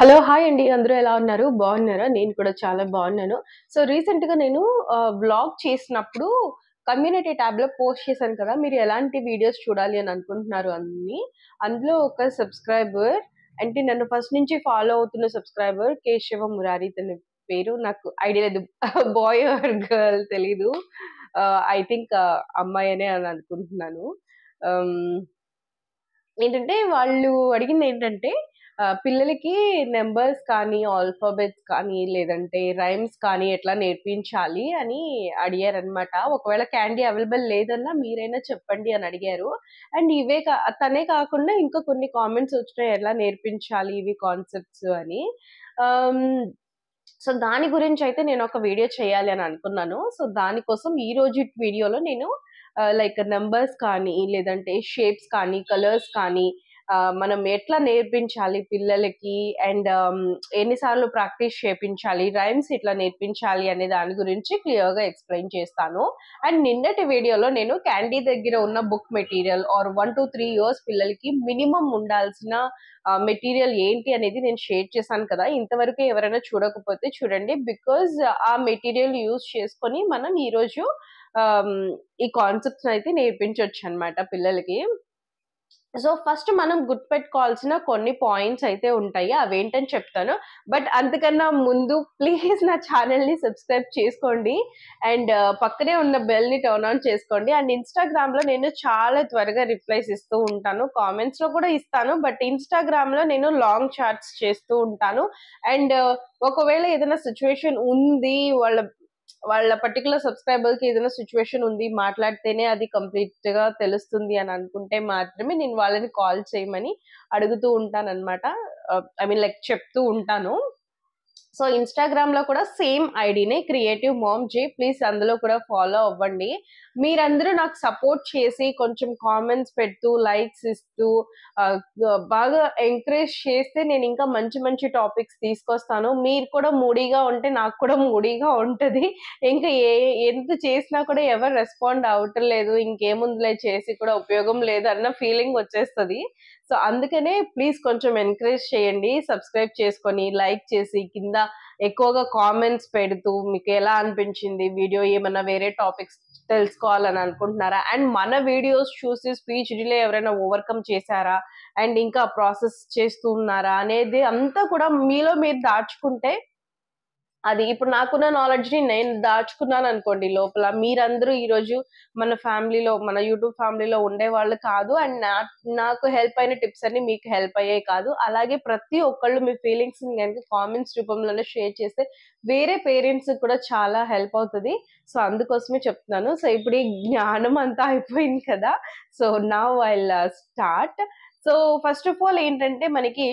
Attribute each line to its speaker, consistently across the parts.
Speaker 1: Hello! Hi అండి. అందరూ ఎలా ఉన్నారు? బాగున్నారా? నేను కూడా చాలా బాగున్నాను. సో, రీసెంట్‌గా నేను వ్లాగ్ చేసినప్పుడు కమ్యూనిటీ ట్యాబ్‌లో పోస్ట్ చేశాను కదా! మీరు ఎలాంటి వీడియోస్ చూడాలి అని అనుకుంటున్నారు అని. అందులో ఒక సబ్‌స్క్రైబర్ అంటే నన్ను ఫస్ట్ నుంచి ఫాలో అవుతున్న సబ్‌స్క్రైబర్ కేశవ మురారి తన పేరు. నాకు ఐడియా లేదు. బాయ్ ఆర్ గర్ల్ తెలీదు. ఐ థింక్ అమ్మాయనే అని అనుకుంటున్నాను. హ్మ్. ఏంటంటే వాళ్ళు అడిగిందేంటంటే పిల్లలకి నంబర్స్ కానీ, ఆల్ఫాబెట్స్ కానీ, లేదంటే రైమ్స్ కానీ ఎట్లా నేర్పించాలి అని అడిగారనమాట. ఒకవేళ క్యాండీ అవైలబుల్ లేదన్నా మీరైనా చెప్పండి అని అడిగారు. అండ్ ఇవే తనే కాకుండా ఇంకా కొన్ని కామెంట్స్ వచ్చినాయి ఎలా నేర్పించాలి ఇవి కాన్సెప్ట్స్ అని. ఆహ్, సో, దాని గురించయితే నేనొక వీడియో చేయాలి అని అనుకున్నాను. సో, దానికోసం ఈ రోజుటి వీడియోలో నేను లైక్ నంబర్స్ కానీ, లేదంటే షేప్స్ కానీ, కలర్స్ కానీ మనం ఎట్లా నేర్పించాలి పిల్లలకి అండ్ ఎన్ని సార్లు ప్రాక్టీస్ చేపించాలి, రైమ్స్ ఎట్లా నేర్పించాలి అనే దాని గురించి క్లియర్‌గా ఎక్స్‌ప్లెయిన్ చేస్తాను. అండ్ నిన్నటి వీడియోలో నేను క్యాండీ దగ్గర ఉన్న బుక్ మెటీరియల్ ఆర్ 1-3 ఇయర్స్ పిల్లలకి మినిమమ్ ఉండాల్సిన మెటీరియల్ ఏంటి అనేది నేను షేర్ చేశాను కదా! ఇంతవరకు ఎవరైనా చూడకపోతే చూడండి. బికాజ్ ఆ మెటీరియల్ యూజ్ చేసుకొని మనం ఈరోజు ఆహ్, ఈ కాన్సెప్ట్స్‌నయితే నేర్పించొచ్చనమాట పిల్లలకి. సో, ఫస్ట్ మనం గుర్తుపెట్టుకోవాల్సిన కొన్ని పాయింట్స్ అయితే ఉంటాయి. అవేంటని చెప్తాను. బట్ అంతకన్నా ముందు ప్లీజ్ నా ఛానెల్‌ని సబ్స్క్రైబ్ చేసుకోండి. అండ్ పక్కనే ఉన్న బెల్‌ని టర్న్ ఆన్ చేసుకోండి. అండ్ ఇన్‌స్టాగ్రామ్‌లో నేను చాలా త్వరగా రిప్లైస్ ఇస్తూ ఉంటాను. కామెంట్స్‌లో కూడా ఇస్తాను. బట్ ఇన్‌స్టాగ్రామ్‌లో నేను లాంగ్ చాట్స్ చేస్తూ ఉంటాను. అండ్ ఒకవేళ ఏదైనా సిట్యుయేషన్ ఉంది వాళ్ళ వాళ్ళ పర్టిక్యులర్ సబ్‌స్క్రైబర్‌కి ఏదైనా సిట్యుయేషన్ ఉంది. మాట్లాడితేనే అది కంప్లీట్‌గా తెలుస్తుంది అని అనుకుంటే మాత్రమే నేను వాళ్ళని కాల్ చేయమని అడుగుతూ ఉంటాననమాట. ఐ మీన్ లైక్ చెప్తూ ఉంటాను. సో, ఇన్‌స్టాగ్రామ్‌లో కూడా సేమ్ ఐడీనే క్రియేటివ్ మామ్ జే. ప్లీజ్ అందులో కూడా ఫాలో అవ్వండి. మీరందరూ నాకు సపోర్ట్ చేసి కొంచెం కామెంట్స్ పెడుతూ, లైక్స్ ఇస్తూ ఆహ్, బాగా ఎంకరేజ్ చేస్తే నేనింకా మంచి మంచి టాపిక్స్ తీసుకొస్తాను. మీరు కూడా మూడీగా ఉంటే నాకు కూడా మూడీగా ఉంటది. ఇంకా ఎంత చేసినా కూడా ఎవరు రెస్పాండ్ అవ్వటం లేదు. ఇంకేముందిలే చేసి కూడా ఉపయోగం లేదు అన్న ఫీలింగ్ వచ్చేస్తది. సో, అందుకనే ప్లీజ్ కొంచెం ఎంకరేజ్ చేయండి. సబ్స్క్రైబ్ చేసుకొని, లైక్ చేసి, కింద ఎక్కువగా కామెంట్స్ పెడుతూ మీకెలా అనిపించింది వీడియో? ఏమన్నా వేరే టాపిక్స్ తెలుసుకోవాలని అనుకుంటున్నారా? అండ్ మన వీడియోస్ చూసి స్పీచ్ డిలే ఎవరైనా ఓవర్‌కమ్ చేశారా? అండ్ ఇంకా ప్రాసెస్ చేస్తూ ఉన్నారా? అనేది అంతా కూడా మీలో మీరు దాచుకుంటే అది ఇప్పుడు నాకున్న నాలెడ్జ్‌ని నేను దాచుకున్నాననుకోండి లోపల. మీరందరూ ఈరోజు మన ఫ్యామిలీలో, మన యూట్యూబ్ ఫ్యామిలీలో ఉండేవాళ్ళు కాదు. అండ్ నాకు హెల్ప్ అయిన టిప్స్ అన్నీ మీకు హెల్ప్ అయ్యాయి కాదు. అలాగే ప్రతి ఒక్కళ్ళు మీ ఫీలింగ్స్‌ని గనుక కామెంట్స్ రూపంలోనే షేర్ చేస్తే వేరే పేరెంట్స్‌కి కూడా చాలా హెల్ప్ అవుతది. సో, అందుకోసమే చెప్తున్నాను. సో, ఇప్పుడు ఈ జ్ఞానం అంతా అయిపోయింది కదా! So, now I'll start. So, first of all ఏంటంటే మనకి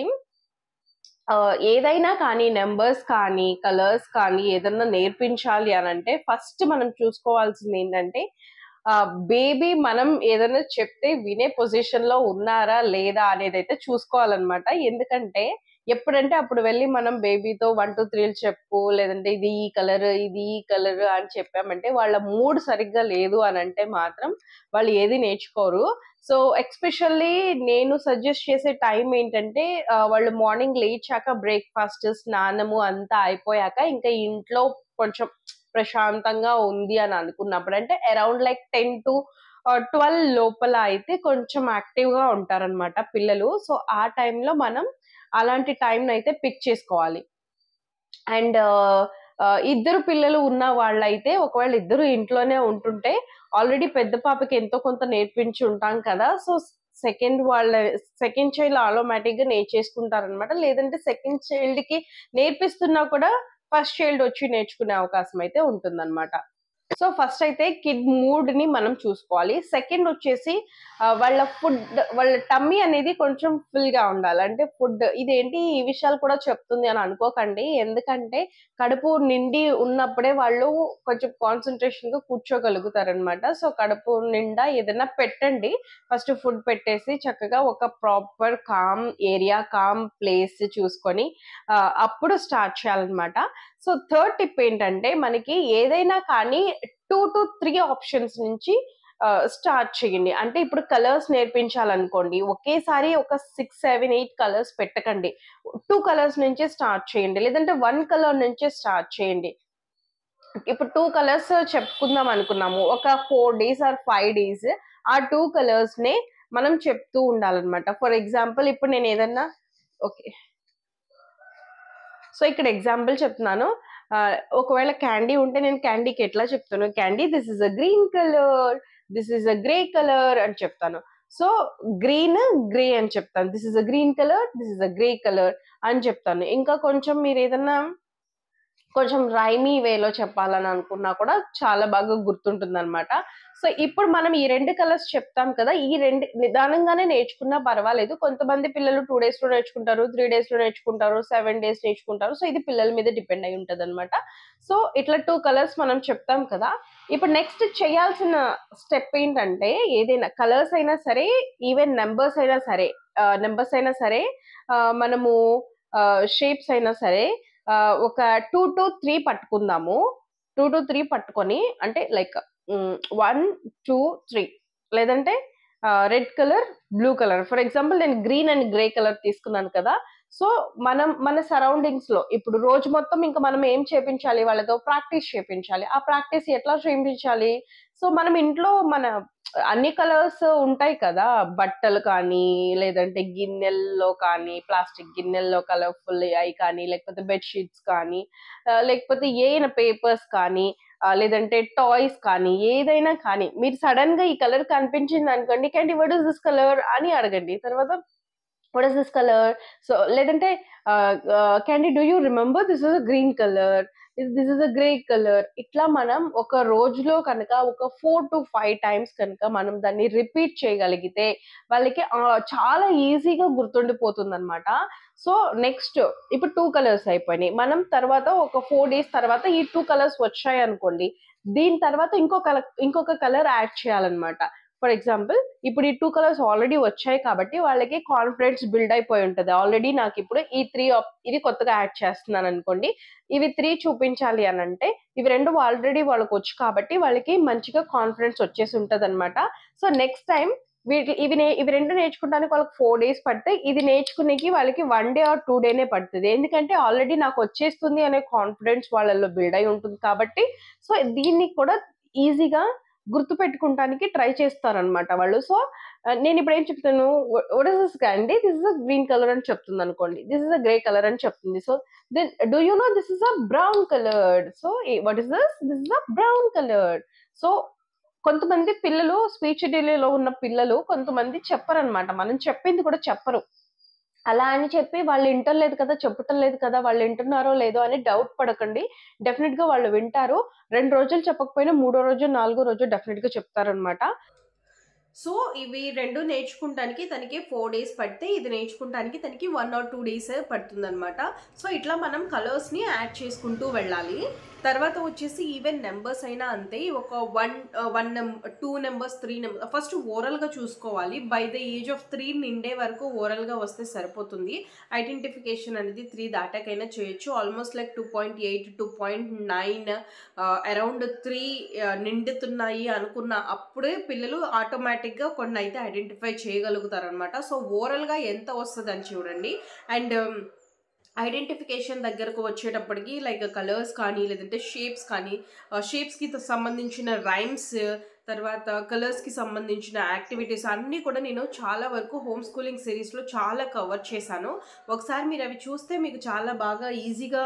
Speaker 1: ఏదైనా కానీ నంబర్స్ కానీ, కలర్స్ కానీ ఏదన్నా నేర్పించాలి అనంటే ఫస్ట్ మనం చూసుకోవాల్సిందేంటంటే బేబీ మనం ఏదన్నా చెప్తే వినే పొజిషన్‌లో ఉన్నారా? లేదా? అనేదైతే చూసుకోవాలనమాట. ఎందుకంటే ఎప్పుడంటే అప్పుడు వెళ్లి మనం బేబీతో 1, 2, 3 చెప్పు, లేదంటే ఇది ఈ కలర్, ఇది ఈ కలర్ అని చెప్పామంటే వాళ్ళ మూడ్ సరిగ్గా లేదు అనంటే మాత్రం వాళ్ళు ఏది నేర్చుకోరు. సో, ఎస్పెషల్లీ నేను సజెస్ట్ చేసే టైం ఏంటంటే వాళ్ళు మార్నింగ్ లేచాక బ్రేక్‌ఫాస్ట్, స్నానము అంతా అయిపోయాక ఇంకా ఇంట్లో కొంచెం ప్రశాంతంగా ఉంది అని అనుకున్నప్పుడు అంటే అరౌండ్ లైక్ 10-12 లోపల అయితే కొంచెం యాక్టివ్‌గా ఉంటారనమాట పిల్లలు. సో, ఆ టైంలో మనం అలాంటి టైంనయితే పిక్ చేసుకోవాలి. అండ్ ఇద్దరు పిల్లలు ఉన్న వాళ్ళైతే ఒకవేళ ఇద్దరు ఇంట్లోనే ఉంటుంటే ఆల్రెడీ పెద్ద పాపకి ఎంతో కొంత నేర్పించి ఉంటాం కదా! సో, సెకండ్ చైల్డ్ ఆటోమేటిక్‌గా నేర్చేసుకుంటారనమాట. లేదంటే సెకండ్ చైల్డ్‌కి నేర్పిస్తున్నా కూడా ఫస్ట్ చైల్డ్ వచ్చి నేర్చుకునే అవకాశం అయితే ఉంటుందనమాట. సో, ఫస్ట్ అయితే కిడ్ మూడ్‌ని మనం చూసుకోవాలి. సెకండ్ వచ్చేసి వాళ్ళ టమ్మీ అనేది కొంచెం ఫుల్‌గా ఉండాలి. అంటే ఇదేంటి ఈ విషయాలు కూడా చెప్తుంది అని అనుకోకండి. ఎందుకంటే కడుపు నిండి ఉన్నప్పుడే వాళ్ళు కొంచెం కాన్సంట్రేషన్‌గా కూర్చోగలుగుతారనమాట. సో, కడుపు నిండా ఏదైనా పెట్టండి. ఫస్ట్ ఫుడ్ పెట్టేసి చక్కగా ఒక proper calm area, calm place చూసుకొని అప్పుడు స్టార్ట్ చేయాలనమాట. సో, థర్డ్ టిప్ ఏంటంటే మనకి ఏదైనా కానీ 2-3 ఆప్షన్స్ నుంచి స్టార్ట్ చేయండి. అంటే ఇప్పుడు కలర్స్ నేర్పించాలనుకోండి, ఒకేసారి ఒక 6, 7, 8 కలర్స్ పెట్టకండి. 2 కలర్స్ నుంచే స్టార్ట్ చేయండి. లేదంటే 1 కలర్ నుంచే స్టార్ట్ చేయండి. ఇప్పుడు 2 కలర్స్ చెప్పుకుందాం అనుకున్నాము. ఒక 4 డేస్ ఆర్ 5 డేస్ ఆ 2 కలర్స్‌నే మనం చెప్తూ ఉండాలన్నమాట. ఫర్ ఎగ్జాంపుల్ ఇప్పుడు నేను ఏదన్నా ఓకే. సో, ఇక్కడ ఎగ్జాంపుల్ చెప్తున్నాను. ఒకవేళ క్యాండీ ఉంటే నేను క్యాండీకి ఎట్లా చెప్తాను? Candy this is a green colour, this is a grey colour అని చెప్తాను. సో, గ్రీన్, గ్రే అని చెప్తాను. This is a green colour, this is a grey colour అని చెప్తాను. ఇంకా కొంచెం మీరేదన్నా కొంచెం రైమీ వేలో చెప్పాలని అనుకున్నా కూడా చాలా బాగా గుర్తుంటుందనమాట. సో, ఇప్పుడు మనం ఈ 2 కలర్స్ చెప్తాం కదా! ఈ 2 నిదానంగానే నేర్చుకున్నా పర్వాలేదు. కొంతమంది పిల్లలు 2 డేస్‌లో నేర్చుకుంటారు, 3 డేస్‌లో నేర్చుకుంటారు, 7 డేస్ నేర్చుకుంటారు. సో, ఇది పిల్లల మీద డిపెండ్ అయ్యి ఉంటదనమాట. సో, ఇట్లా 2 కలర్స్ మనం చెప్తాం కదా! ఇప్పుడు నెక్స్ట్ చేయాల్సిన స్టెప్ ఏంటంటే ఏదైనా కలర్స్ అయినా సరే, ఈవెన్ నంబర్స్ అయినా సరే మనము షేప్స్ అయినా సరే ఒక 2-3 పట్టుకుందాము. 2-3 పట్టుకొని అంటే లైక్ 1, 2, 3 లేదంటే red colour, blue colour. For example నేను గ్రీన్ అండ్ గ్రే కలర్ తీసుకున్నాను కదా! సో, మనం మన సరౌండింగ్స్‌లో ఇప్పుడు రోజు మొత్తం ఇంక మనం ఏం చేపించాలి వాళ్ళతో? ప్రాక్టీస్ చేపించాలి. ఆ ప్రాక్టీస్ ఎట్లా చేపించాలి? సో, మనం ఇంట్లో మన అన్ని కలర్స్ ఉంటాయి కదా! బట్టలు కానీ, లేదంటే గిన్నెల్లో కానీ, ప్లాస్టిక్ గిన్నెల్లో కలర్‌ఫుల్ అయి కానీ, లేకపోతే బెడ్ షీట్స్ కానీ, లేకపోతే ఏయైనా పేపర్స్ కానీ, లేదంటే టాయ్స్ కానీ, ఏదైనా కానీ, మీరు సడెన్‌గా ఈ కలర్ కనిపించిందనుకోండి, "candy what is this colour" అని అడగండి. తర్వాత what is this colour? So, లేదంటే "candy do you remember this is a green colour. This is a grey colour." ఇట్లా మనం ఒక రోజులో కనుక ఒక 4-5 టైమ్స్ కనుక మనం దాన్ని రిపీట్ చేయగలిగితే వాళ్ళకి చాలా ఈజీగా గుర్తుండిపోతుందనమాట. సో, నెక్స్ట్ ఇప్పుడు 2 కలర్స్ అయిపోయినాయి. మనం తర్వాత ఒక 4 డేస్ తర్వాత ఈ 2 కలర్స్ వచ్చాయనుకోండి. దీని తర్వాత ఇంకొక కలర్ యాడ్ చేయాలన్నమాట. ఫర్ ఎగ్జాంపుల్ ఇప్పుడు ఈ 2 కలర్స్ ఆల్రెడీ వచ్చాయి కాబట్టి వాళ్ళకి కాన్ఫిడెన్స్ బిల్డ్ అయిపోయి ఉంటది. ఆల్రెడీ నాకిప్పుడు ఈ 3 ఇది కొత్తగా యాడ్ చేస్తున్నాననుకోండి. ఇవి 3 చూపించాలి అనంటే ఇవి 2 ఆల్రెడీ వాళ్ళకొచ్చు కాబట్టి వాళ్ళకి మంచిగా కాన్ఫిడెన్స్ వచ్చేసి ఉంటదనమాట. సో, నెక్స్ట్ టైమ్ ఇవి 2 నేర్చుకోవడానికి వాళ్ళకి 4 డేస్ పడితే ఇది నేర్చుకునేకి వాళ్ళకి 1 డే ఆర్ 2 డేనే పడతది. ఎందుకంటే ఆల్రెడీ నాకొచ్చేస్తుంది అనే కాన్ఫిడెన్స్ వాళ్ళలో బిల్డ్ అయి ఉంటుంది కాబట్టి సో, దీన్ని కూడా ఈజీగా గుర్తుపెట్టుకుంటానికి ట్రై చేస్తారనమాట వాళ్ళు. సో, నేనిప్పుడు ఏం చెప్తాను, what is this candy? This is a green colour అని చెప్తుందనుకోండి. This is a grey colour అని చెప్తుంది. So, then do you know this is a brown colour? So, what is this? This is a brown colour. So, కొంతమంది పిల్లలు speech డిలేలో ఉన్న పిల్లలు కొంతమంది చెప్పరనమాట. మనం చెప్పింది కూడా చెప్పరు. అలా అని చెప్పి వాళ్ళు ఇంటలేదు కదా! చెప్పటం లేదు కదా! వాళ్ళు ఇంటున్నారో లేదో అని డౌట్ పడకండి. డెఫినిట్‌గా వాళ్ళు వింటారు. 2 రోజులు చెప్పకపోయినా మూడో రోజు, నాలుగో రోజు డెఫినిట్‌గా చెప్తారనమాట. సో, ఇవి 2 నేర్చుకుంటానికి తనకి 4 డేస్ పడితే, ఇది నేర్చుకుంటానికి తనకి 1 ఆర్ 2 డేస్ పడుతుందనమాట. సో, ఇట్లా మనం కలర్స్‌ని యాడ్ చేసుకుంటూ వెళ్ళాలి. తర్వాత వచ్చేసి ఈవెన్ నంబర్స్ అయినా అంతే. ఒక 2 నంబర్స్, 3 నంబర్స్ ఫస్ట్ ఓరల్‌గా చూసుకోవాలి. బై ద ఏజ్ ఆఫ్ 3 నిండే వరకు ఓరల్‌గా వస్తే సరిపోతుంది. ఐడెంటిఫికేషన్ అనేది 3 దాటాకైనా చేయొచ్చు. ఆల్మోస్ట్ లైక్ 2.8, 2.9 అరౌండ్ 3 నిండుతున్నాయి అనుకున్న అప్పుడే పిల్లలు ఆటోమేటిక్‌గా కొన్నైతే ఐడెంటిఫై చేయగలుగుతారనమాట. సో, ఓరల్‌గా ఎంత వస్తదని చూడండి. అండ్ ఐడెంటిఫికేషన్ దగ్గరకు వచ్చేటప్పటికి లైక్ కలర్స్ కానీ, లేదంటే షేప్స్ కానీ, షేప్స్‌కి సంబంధించిన రైమ్స్, తర్వాత కలర్స్‌కి సంబంధించిన యాక్టివిటీస్ అన్నీ కూడా నేను చాలా వరకు హోమ్ స్కూలింగ్ సిరీస్‌లో చాలా కవర్ చేశాను. ఒకసారి మీరవి చూస్తే మీకు చాలా బాగా ఈజీగా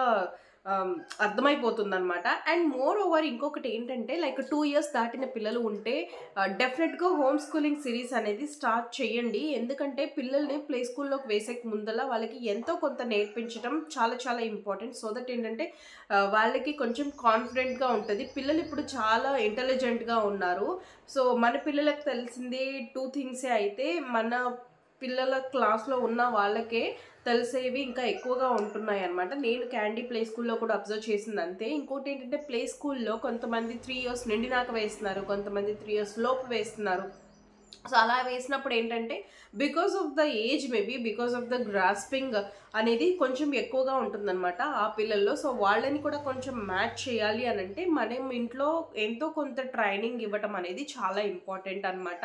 Speaker 1: అర్థమైపోతుందనమాట. అండ్ మోర్ ఓవర్ ఇంకొకటి ఏంటంటే లైక్ 2 ఇయర్స్ దాటిన పిల్లలు ఉంటే డెఫినెట్‌గా హోమ్ స్కూలింగ్ సిరీస్ అనేది స్టార్ట్ చేయండి. ఎందుకంటే పిల్లల్ని ప్లే స్కూల్‌లోకి వేసేకి ముందల వాళ్ళకి ఎంతో కొంత నేర్పించడం చాలా చాలా ఇంపార్టెంట్. సో దట్ ఏంటంటే వాళ్ళకి కొంచెం కాన్ఫిడెంట్‌గా ఉంటది. పిల్లలు ఇప్పుడు చాలా ఇంటెలిజెంట్‌గా ఉన్నారు. సో, మన పిల్లలకు తెలిసింది 2 థింగ్సే అయితే మన పిల్లల క్లాస్‌లో ఉన్న వాళ్ళకే తెలిసేవి ఇంకా ఎక్కువగా ఉంటున్నాయన్నమాట. నేను క్యాండీ ప్లే స్కూల్‌లో కూడా అబ్జర్వ్ చేసిందంతే. ఇంకోటేంటంటే ప్లే స్కూల్‌లో కొంతమంది 3 ఇయర్స్ నిండినాక వేస్తున్నారు. కొంతమంది 3 ఇయర్స్ లోపు వేస్తున్నారు.
Speaker 2: సో అలా వేసినప్పుడు ఏంటంటే because of the age maybe because of the grasping అనేది కొంచెం ఎక్కువగా ఉంటుందన్నమాట ఆ పిల్లల్లో. సో వాళ్ళని కూడా కొంచెం మ్యాచ్ చేయాలి అని అంటే మనం ఇంట్లో ఎంతో కొంత ట్రైనింగ్ ఇవ్వటం అనేది చాలా ఇంపార్టెంట్ అనమాట.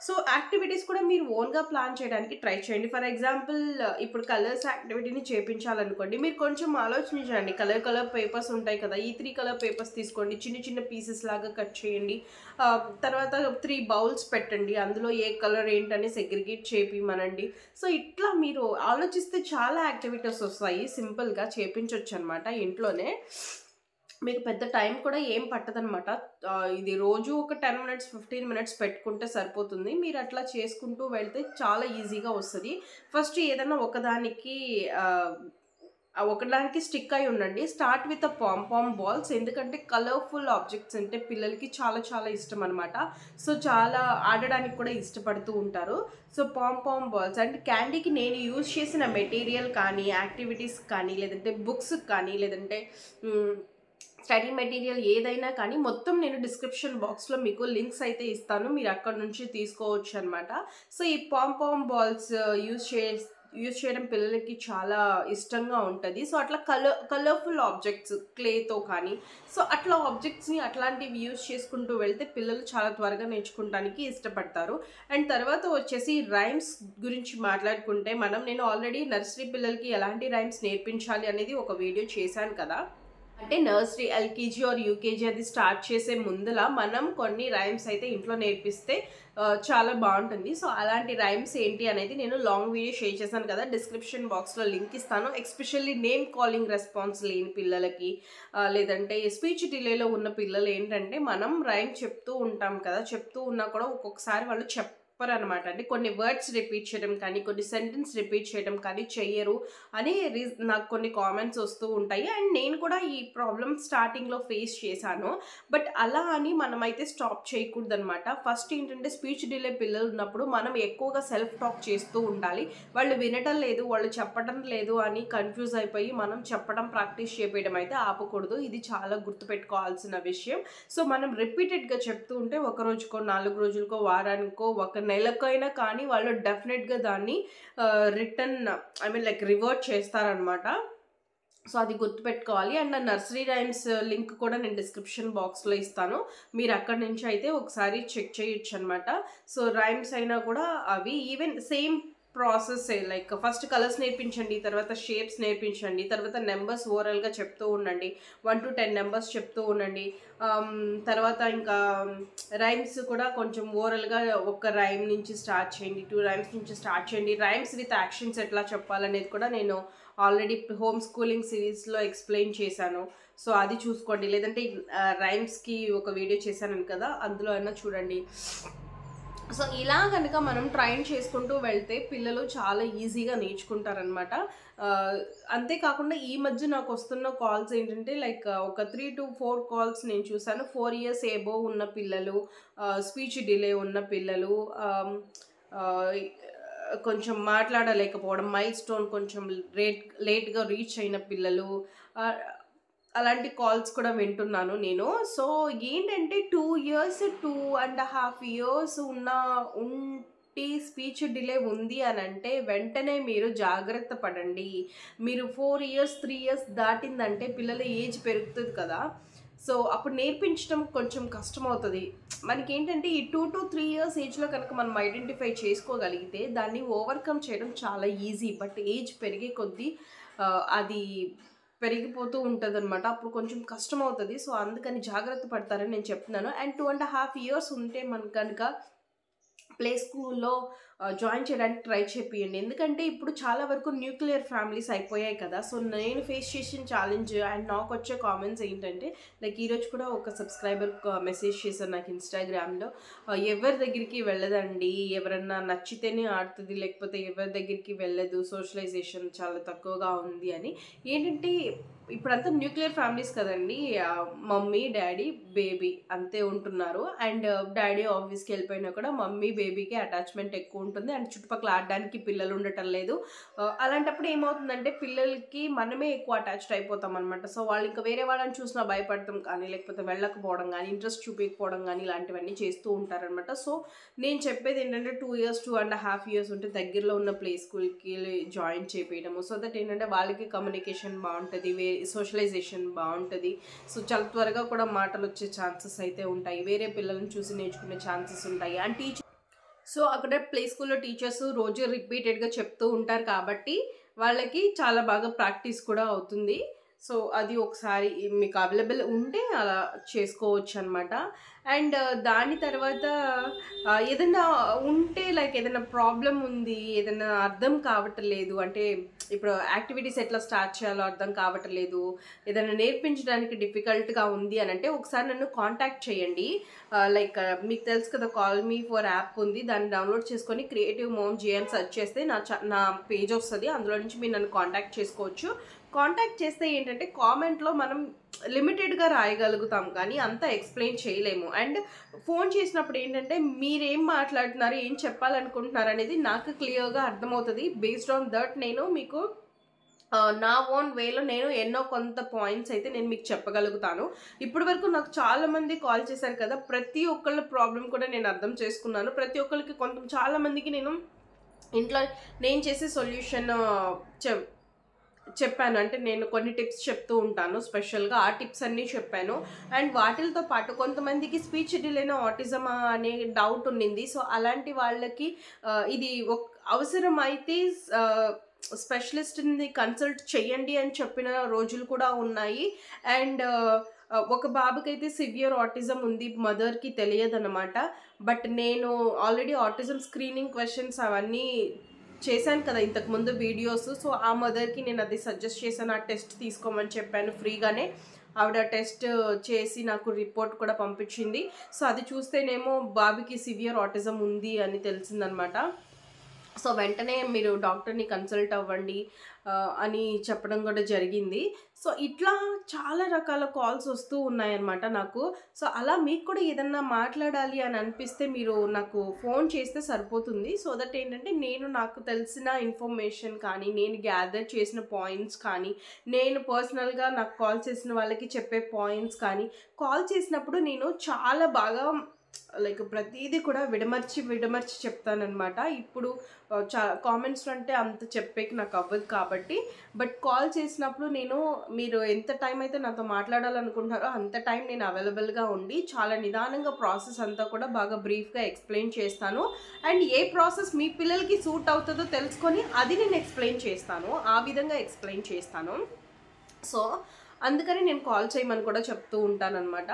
Speaker 2: సో యాక్టివిటీస్ కూడా మీరు ఓన్గా ప్లాన్ చేయడానికి ట్రై చేయండి. ఫర్ ఎగ్జాంపుల్ ఇప్పుడు కలర్స్ యాక్టివిటీని చేయించాలనుకోండి, మీరు కొంచెం ఆలోచించండి. కలర్ పేపర్స్ ఉంటాయి కదా, ఈ 3 కలర్ పేపర్స్ తీసుకోండి, చిన్న చిన్న పీసెస్ లాగా కట్ చేయండి. తర్వాత 3 బౌల్స్ పెట్టండి, అందులో ఏ కలర్ ఏంటని సెగ్రిగేట్ చేపిమనండి. సో ఇట్లా మీరు ఆలోచిస్తే చాలా యాక్టివిటీస్ వస్తాయి, సింపుల్గా చేపించవచ్చు అనమాట ఇంట్లోనే. మీకు పెద్ద టైం కూడా ఏం పట్టదనమాట. ఇది రోజు ఒక 10 మినిట్స్ 15 మినిట్స్ పెట్టుకుంటే సరిపోతుంది. మీరు అట్లా చేసుకుంటూ వెళ్తే చాలా ఈజీగా వస్తుంది. ఫస్ట్ ఏదైనా ఒకదానికి ఒకదానికి స్టిక్ అయి ఉండండి. స్టార్ట్ విత్ పామ్ బాల్స్, ఎందుకంటే కలర్ఫుల్ ఆబ్జెక్ట్స్ అంటే పిల్లలకి చాలా చాలా ఇష్టం అనమాట. సో చాలా ఆడడానికి కూడా ఇష్టపడుతూ ఉంటారు. సో పామ్ బాల్స్ అండ్ క్యాండీకి నేను యూజ్ చేసిన మెటీరియల్ కానీ, యాక్టివిటీస్ కానీ, లేదంటే బుక్స్ కానీ, లేదంటే స్టడీ మెటీరియల్ ఏదైనా కానీ మొత్తం నేను డిస్క్రిప్షన్ బాక్స్లో మీకు లింక్స్ అయితే ఇస్తాను, మీరు అక్కడ నుంచి తీసుకోవచ్చు అనమాట. సో ఈ పామ్ బాల్స్ యూజ్ చేయడం పిల్లలకి చాలా ఇష్టంగా ఉంటుంది. సో అట్లా కలర్ఫుల్ ఆబ్జెక్ట్స్ క్లేతో కానీ, సో అట్లా ఆబ్జెక్ట్స్ని అట్లాంటివి యూజ్ చేసుకుంటూ వెళ్తే పిల్లలు చాలా త్వరగా నేర్చుకోవడానికి ఇష్టపడతారు. అండ్ తర్వాత వచ్చేసి రైమ్స్ గురించి మాట్లాడుకుంటే నేను ఆల్రెడీ నర్సరీ పిల్లలకి ఎలాంటి రైమ్స్ నేర్పించాలి అనేది ఒక వీడియో చేశాను కదా. అంటే నర్సరీ ఎల్కేజీ ఆర్ యూకేజీ అది స్టార్ట్ చేసే ముందల మనం కొన్ని రైమ్స్ అయితే ఇంట్లో నేర్పిస్తే చాలా బాగుంటుంది. సో అలాంటి రైమ్స్ ఏంటి అనేది నేను లాంగ్ వీడియో షేర్ చేశాను కదా, డిస్క్రిప్షన్ బాక్స్లో లింక్ ఇస్తాను. ఎస్పెషల్లీ నేమ్ కాలింగ్ రెస్పాన్స్ లేని పిల్లలకి, లేదంటే స్పీచ్ డిలేలో ఉన్న పిల్లలు ఏంటంటే మనం రైమ్ చెప్తూ ఉంటాం కదా, చెప్తూ ఉన్నా కూడా ఒక్కొక్కసారి వాళ్ళు అనమాట. అంటే కొన్ని వర్డ్స్ రిపీట్ చేయడం కానీ, కొన్ని సెంటెన్స్ రిపీట్ చేయడం కానీ చెయ్యరు అని నాకు కొన్ని కామెంట్స్ వస్తూ ఉంటాయి. అండ్ నేను కూడా ఈ ప్రాబ్లమ్ స్టార్టింగ్లో ఫేస్ చేశాను. బట్ అలా అని మనమైతే స్టాప్ చేయకూడదు అనమాట. ఫస్ట్ ఏంటంటే స్పీచ్ డిలే పిల్లలు ఉన్నప్పుడు మనం ఎక్కువగా సెల్ఫ్ టాక్ చేస్తూ ఉండాలి. వాళ్ళు వినటం లేదు, వాళ్ళు చెప్పడం లేదు అని కన్ఫ్యూజ్ అయిపోయి మనం చెప్పడం ప్రాక్టీస్ చేయడం అయితే ఆపకూడదు. ఇది చాలా గుర్తుపెట్టుకోవాల్సిన విషయం. సో మనం రిపీటెడ్గా చెప్తూ ఉంటే ఒక రోజుకో, 4 రోజులకో, వారానికో, ఒక నెలకైనా కానీ వాళ్ళు డెఫినెట్గా దాన్ని రివర్ట్ చేస్తారనమాట. సో అది గుర్తుపెట్టుకోవాలి. అండ్ నా నర్సరీ రైమ్స్ లింక్ కూడా నేను డిస్క్రిప్షన్ బాక్స్లో ఇస్తాను, మీరు అక్కడి నుంచి అయితే ఒకసారి చెక్ చేయొచ్చు అనమాట. సో రైమ్స్ అయినా కూడా అవి even same process, like first colours నేర్పించండి, తర్వాత షేప్స్ నేర్పించండి, తర్వాత నెంబర్స్ ఓవరాల్గా చెప్తూ ఉండండి, 1 to 10 నెంబర్స్ చెప్తూ ఉండండి. తర్వాత ఇంకా రైమ్స్ కూడా కొంచెం ఓవరాల్గా ఒక రైమ్ నుంచి స్టార్ట్ చేయండి, 2 రైమ్స్ నుంచి స్టార్ట్ చేయండి. రైమ్స్ విత్ యాక్షన్స్ ఎట్లా చెప్పాలనేది కూడా నేను ఆల్రెడీ హోమ్ స్కూలింగ్ సిరీస్లో ఎక్స్ప్లెయిన్ చేశాను. సో అది చూసుకోండి, లేదంటే రైమ్స్కి ఒక వీడియో చేశాను కదా, అందులో అయినా చూడండి. సో ఇలా కనుక మనం ట్రైన్ చేసుకుంటూ వెళ్తే పిల్లలు చాలా ఈజీగా నేర్చుకుంటారనమాట. అంతేకాకుండా ఈ మధ్య నాకు వస్తున్న కాల్స్ ఏంటంటే లైక్ ఒక 3 to 4 కాల్స్ నేను చూసాను. 4 years ఎబోవ్ ఉన్న పిల్లలు, స్పీచ్ డిలే ఉన్న పిల్లలు, కొంచెం మాట్లాడలేకపోవడం, మైల్ స్టోన్ కొంచెం లేట్గా రీచ్ అయిన పిల్లలు, అలాంటి కాల్స్ కూడా వింటున్నాను నేను. సో ఏంటంటే 2 years 2.5 years ఉంటే స్పీచ్ డిలే ఉంది అని అంటే వెంటనే మీరు జాగ్రత్త పడండి. మీరు 4 years 3 years దాటిందంటే పిల్లల ఏజ్ పెరుగుతుంది కదా, సో అప్పుడు నేర్పించడం కొంచెం కష్టమవుతుంది. మనకేంటంటే ఈ 2 to 3 years ఏజ్లో కనుక మనం ఐడెంటిఫై చేసుకోగలిగితే దాన్ని ఓవర్కమ్ చేయడం చాలా ఈజీ. బట్ ఏజ్ పెరిగే కొద్దీ అది పెరిగిపోతూ ఉంటుంది అనమాట, అప్పుడు కొంచెం కష్టం అవుతుంది. సో అందుకని జాగ్రత్త పడతారని నేను చెప్తున్నాను. అండ్ 2.5 years ఉంటే మనకు కనుక ప్లే స్కూల్లో జాయిన్ చేయడానికి ట్రై చేపియండి. ఎందుకంటే ఇప్పుడు చాలా వరకు న్యూక్లియర్ ఫ్యామిలీస్ అయిపోయాయి కదా. సో నేను ఫేస్ చేసిన ఛాలెంజ్ అండ్ నాకు వచ్చే కామెంట్స్ ఏంటంటే లైక్ ఈరోజు కూడా ఒక సబ్స్క్రైబర్ మెసేజ్ చేశారు నాకు ఇన్స్టాగ్రామ్లో, ఎవరి దగ్గరికి వెళ్ళదండి, ఎవరన్నా నచ్చితేనే ఆడుతుంది, లేకపోతే ఎవరి దగ్గరికి వెళ్ళదు, సోషలైజేషన్ చాలా తక్కువగా ఉంది అని. ఏంటంటే ఇప్పుడంతా న్యూక్లియర్ ఫ్యామిలీస్ కదండి, మమ్మీ డాడీ బేబీ అంతే ఉంటున్నారు. అండ్ డాడీ ఆఫీస్కి వెళ్ళిపోయినా కూడా మమ్మీ బేబీకి అటాచ్మెంట్ ఎక్కువ ఉంటుంది అండ్ చుట్టుపక్కల ఆడడానికి పిల్లలు ఉండటం లేదు. అలాంటప్పుడు ఏమవుతుందంటే పిల్లలకి మనమే ఎక్కువ అటాచ్డ్ అయిపోతాం అనమాట. సో వాళ్ళు ఇంకా వేరే వాళ్ళని చూసినా భయపడతాం కానీ, లేకపోతే వెళ్ళకపోవడం కానీ, ఇంట్రెస్ట్ చూపించకపోవడం కానీ ఇలాంటివన్నీ చేస్తూ ఉంటారనమాట. సో నేను చెప్పేది ఏంటంటే 2 ఇయర్స్ 2.5 ఇయర్స్ ఉంటే దగ్గరలో ఉన్న ప్లే స్కూల్కి జాయిన్ చేపించడము. సో దట్ ఏంటంటే వాళ్ళకి కమ్యూనికేషన్ బాగుంటుంది, సోషలైజేషన్ బాగుంటుంది. సో చాలా త్వరగా కూడా మాటలు వచ్చే ఛాన్సెస్ అయితే ఉంటాయి, వేరే పిల్లల్ని చూసి నేర్చుకునే ఛాన్సెస్ ఉంటాయి. అండ్ సో అక్కడ ప్లే స్కూల్లో టీచర్స్ రోజు రిపీటెడ్గా చెప్తూ ఉంటారు కాబట్టి వాళ్ళకి చాలా బాగా ప్రాక్టీస్ కూడా అవుతుంది. సో అది ఒకసారి మీకు అవైలబుల్ ఉంటే అలా చేసుకోవచ్చు అనమాట. అండ్ దాని తర్వాత ఏదైనా ఉంటే లైక్ ఏదైనా ప్రాబ్లం ఉంది, ఏదైనా అర్థం కావట్లేదు అంటే ఇప్పుడు యాక్టివిటీస్ ఎట్లా స్టార్ట్ చేయాలో అర్థం కావట్లేదు, ఏదైనా నేర్పించడానికి డిఫికల్ట్గా ఉంది అని అంటే ఒకసారి నన్ను కాంటాక్ట్ చేయండి. లైక్ మీకు తెలుసు కదా కాల్ మీ ఫర్ యాప్ ఉంది, దాన్ని డౌన్లోడ్ చేసుకొని క్రియేటివ్ మోమ్ జే అని సెర్చ్ చేస్తే నా పేజ్ వస్తుంది, అందులో నుంచి మీరు నన్ను కాంటాక్ట్ చేసుకోవచ్చు. కాంటాక్ట్ చేస్తే ఏంటంటే కామెంట్లో మనం లిమిటెడ్గా రాయగలుగుతాం కానీ అంతా ఎక్స్ప్లెయిన్ చేయలేము. అండ్ ఫోన్ చేసినప్పుడు ఏంటంటే మీరేం మాట్లాడుతున్నారు, ఏం చెప్పాలనుకుంటున్నారు అనేది నాకు క్లియర్గా అర్థమవుతుంది. బేస్డ్ ఆన్ దట్ నేను మీకు నా ఓన్ వేలో నేను ఎన్నో కొంత పాయింట్స్ అయితే నేను మీకు చెప్పగలుగుతాను. ఇప్పటి వరకు నాకు చాలామంది కాల్ చేశారు కదా, ప్రతి ఒక్కళ్ళ ప్రాబ్లం కూడా నేను అర్థం చేసుకున్నాను. ప్రతి ఒక్కరికి చాలామందికి నేను ఇంట్లో నేను చేసే సొల్యూషన్ చెప్పాను. అంటే నేను కొన్ని టిప్స్ చెప్తూ ఉంటాను స్పెషల్గా, ఆ టిప్స్ అన్నీ చెప్పాను. అండ్ వాటితో పాటు కొంతమందికి స్పీచ్ డిలేన ఆటిజమా అనే డౌట్ ఉండింది. సో అలాంటి వాళ్ళకి ఇది అవసరమైతే స్పెషలిస్ట్ని కన్సల్ట్ చేయండి అని చెప్పిన రోజులు కూడా ఉన్నాయి. అండ్ ఒక బాబుకైతే సివియర్ ఆటిజం ఉంది, మదర్కి తెలియదన్నమాట. బట్ నేను ఆల్రెడీ ఆటిజం స్క్రీనింగ్ క్వశ్చన్స్ అవన్నీ చేశాను కదా ఇంతకుముందు వీడియోస్. సో ఆ మదర్కి నేను అది సజెస్ట్ చేశాను, ఆ టెస్ట్ తీసుకోమని చెప్పాను ఫ్రీగానే. ఆవిడ టెస్ట్ చేసి నాకు రిపోర్ట్ కూడా పంపించింది. సో అది చూస్తేనేమో బాబుకి సివియర్ ఆటిజం ఉంది అని తెలిసిందనమాట. సో వెంటనే మీరు డాక్టర్ని కన్సల్ట్ అవ్వండి అని చెప్పడం కూడా జరిగింది. సో ఇట్లా చాలా రకాల కాల్స్ వస్తూ ఉన్నాయన్నమాట నాకు. సో అలా మీకు కూడా ఏదన్నా మాట్లాడాలి అని అనిపిస్తే మీరు నాకు ఫోన్ చేస్తే సరిపోతుంది. సో దట్ ఏంటంటే నేను నాకు తెలిసిన ఇన్ఫర్మేషన్ కానీ, నేను గ్యాదర్ చేసిన పాయింట్స్ కానీ, నేను పర్సనల్గా నాకు కాల్ చేసిన వాళ్ళకి చెప్పే పాయింట్స్ కానీ, కాల్ చేసినప్పుడు నేను చాలా బాగా లైక్ ప్రతిదీ కూడా విడమర్చి చెప్తానన్నమాట. ఇప్పుడు కామెంట్స్లో అంటే అంత చెప్పేకి నాకు అవ్వదు కాబట్టి, బట్ కాల్ చేసినప్పుడు మీరు ఎంత టైం అయితే నాతో మాట్లాడాలనుకుంటున్నారో అంత టైం నేను అవైలబుల్గా ఉండి చాలా నిదానంగా ప్రాసెస్ అంతా కూడా బాగా బ్రీఫ్గా ఎక్స్ప్లెయిన్ చేస్తాను. అండ్ ఏ ప్రాసెస్ మీ పిల్లలకి సూట్ అవుతుందో తెలుసుకొని అది నేను ఎక్స్ప్లెయిన్ చేస్తాను, ఆ విధంగా ఎక్స్ప్లెయిన్ చేస్తాను. సో అందుకని నేను కాల్ చేయమని కూడా చెప్తూ ఉంటానన్నమాట.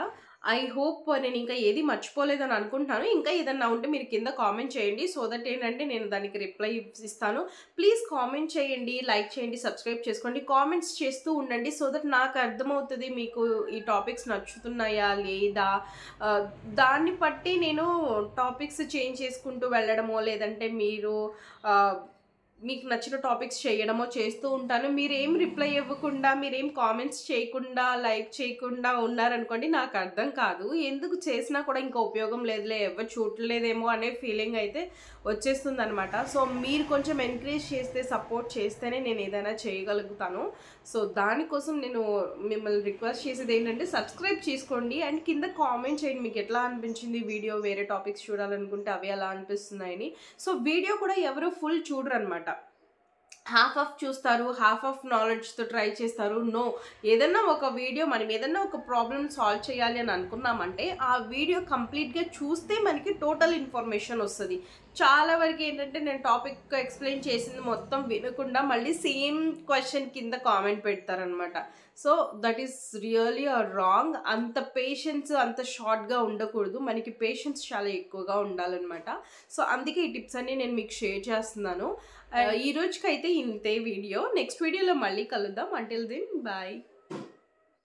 Speaker 2: ఐ హోప్ నేను ఇంకా ఏది మర్చిపోలేదని అనుకుంటున్నాను. ఇంకా ఏదన్నా ఉంటే మీరు కింద కామెంట్ చేయండి. సో దట్ ఏంటంటే నేను దానికి రిప్లై ఇస్తాను. ప్లీజ్ కామెంట్ చేయండి, లైక్ చేయండి, సబ్స్క్రైబ్ చేసుకోండి, కామెంట్స్ చేస్తూ ఉండండి. సో దట్ నాకు అర్థమవుతుంది మీకు ఈ టాపిక్స్ నచ్చుతున్నాయా లేదా. దాన్ని బట్టి నేను టాపిక్స్ చేంజ్ చేసుకుంటూ వెళ్ళడమో, లేదంటే మీకు నచ్చిన టాపిక్స్ చేయడమో చేస్తూ ఉంటాను. మీరేం రిప్లై ఇవ్వకుండా, మీరేం కామెంట్స్ చేయకుండా, లైక్ చేయకుండా ఉన్నారనుకోండి, నాకు అర్థం కాదు. ఎందుకు చేసినా కూడా ఇంకా ఉపయోగం లేదులే, ఎవరు చూడలేదేమో అనే ఫీలింగ్ అయితే వచ్చేస్తుంది అనమాట. సో మీరు కొంచెం ఎంకరేజ్ చేస్తే, సపోర్ట్ చేస్తేనే నేను ఏదైనా చేయగలుగుతాను. సో దానికోసం నేను మిమ్మల్ని రిక్వెస్ట్ చేసేది ఏంటంటే సబ్స్క్రైబ్ చేసుకోండి అండ్ కింద కామెంట్ చేయండి మీకు ఎట్లా అనిపించింది వీడియో, వేరే టాపిక్స్ చూడాలనుకుంటే అవి ఎలా అనిపిస్తున్నాయని. సో వీడియో కూడా ఎవరు ఫుల్ చూడరు అనమాట, హాఫ్ ఆఫ్ చూస్తారు, హాఫ్ ఆఫ్ నాలెడ్జ్తో ట్రై చేస్తారు. నో, ఏదన్నా ఒక వీడియో మనం ఏదన్నా ఒక ప్రాబ్లమ్ సాల్వ్ చేయాలి అని అనుకున్నామంటే ఆ వీడియో కంప్లీట్గా చూస్తే మనకి టోటల్ ఇన్ఫర్మేషన్ వస్తుంది. చాలా వరకు ఏంటంటే నేను టాపిక్ ఎక్స్ప్లెయిన్ చేసింది మొత్తం వినకుండా మళ్ళీ సేమ్ క్వశ్చన్ కింద కామెంట్ పెడతారనమాట. So that is really wrong. అంత పేషెన్స్ అంత షార్ట్గా ఉండకూడదు, మనకి పేషెన్స్ చాలా ఎక్కువగా ఉండాలన్నమాట. సో అందుకే ఈ టిప్స్ అన్ని నేను మీకు షేర్ చేస్తున్నాను. ఈ రోజుకైతే ఇంతే వీడియో. నెక్స్ట్ వీడియోలో మళ్ళీ కలుద్దాం. Until then bye.